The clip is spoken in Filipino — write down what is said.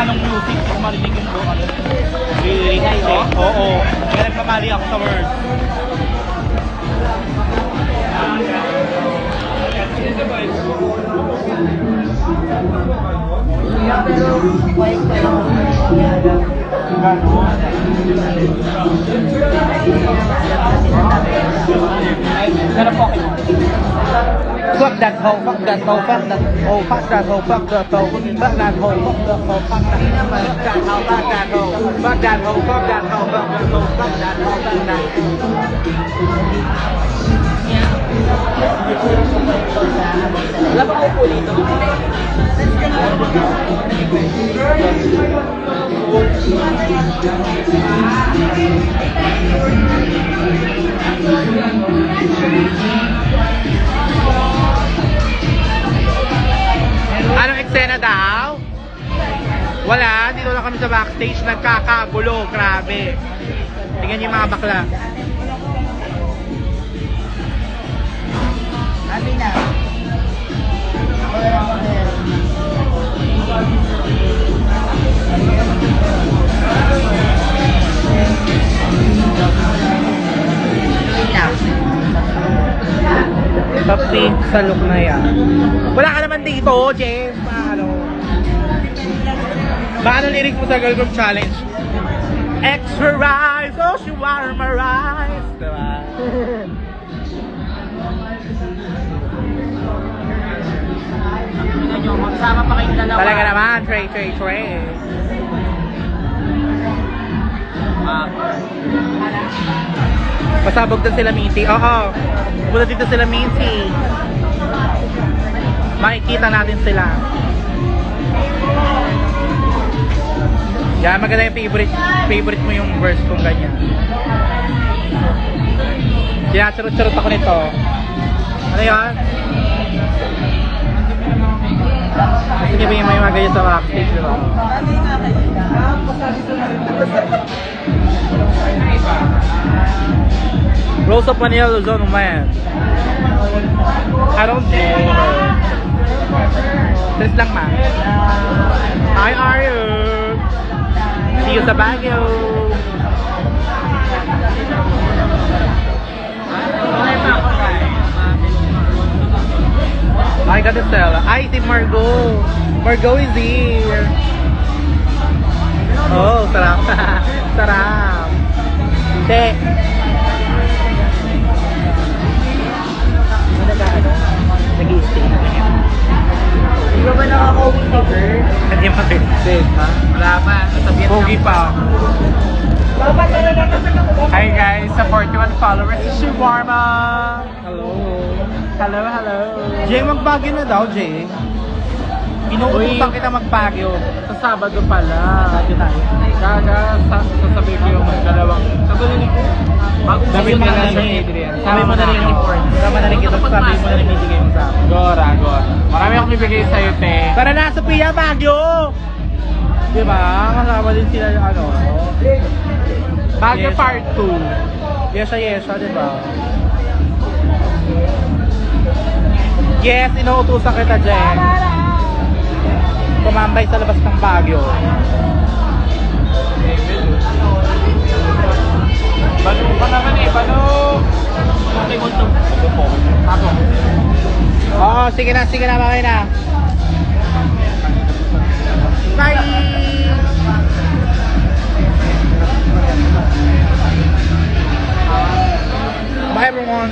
anong music kung marinig yung buong ano. Really? Oo. Kaya nagpamali ako sa words. Pero po okay. Fuck that hoe, fuck that hoe, fuck that hoe, fuck that hoe, fuck that hoe, fuck that hoe, fuck that hoe, fuck that hoe, fuck that hoe, fuck that hoe, fuck that hoe, fuck that hoe, fuck that hoe, fuck that Wala pa ko po dito. Anong eksena daw? Wala, dito lang kami sa backstage, nagkakagulo, grabe. Tingnan niyo yung mga bakla. Sabi na. Papi, sa look na yan. Wala ka naman dito, James. Ano? Paano lyrics mo sa Girl Group Challenge? Extra rice, oh she warm my rice. Diba? Magsama pa kayong dalawa. Talaga naman, Trey. Pasabog na sila Minty. Oo. Pumunta dito sila Minty. Makikita natin sila. Yan, maganda yung favorite mo yung verse kung ganyan. Sinasarot-sarot ako nito. Ano yan? Gusto niyo ba yung may mga ganyan sa backstage, diba? Rose of Manila, Luzon, man. I don't know her. Tres lang, ma. Hi, are you? See you sa Baguio. I got to sell. I see Margot. Margot is here. Oh, sarap. Sarap. Hindi. Nag-i-stay na ganyan. Hindi ba nakaka-uwi si girl? Hindi mabit. Ha? Wala pa. Nasabihan Pogi pa. Hi guys, sa 41 followers si Shawarma. Hello. Hello. Jay, mag-Baguio na daw, Jay. Inuutusan kita mag-Baguio. Sa Sabado pala. Baguio tayo. Sasabihin ko yung dalawang. Sabi ko, bagong Sabi mo na rin ni Adrian. Sabi mo na rin yung report. Sabi na rin kita. Sabi mo na rin ibigay mo sa akin. Gora. Marami akong bibigay sa'yo, te. Tara na, Sophia, Baguio! Diba? Kasama din sila yung ano. Baguio Yes. Part 2. Yesha, diba? Yes, inuutusan kita, Jen. Tumambay sa labas ng Baguio. Balo pa naman eh, balo. Okay, gusto. Ako. Oo, sige na, makay na. Bye! Bye everyone!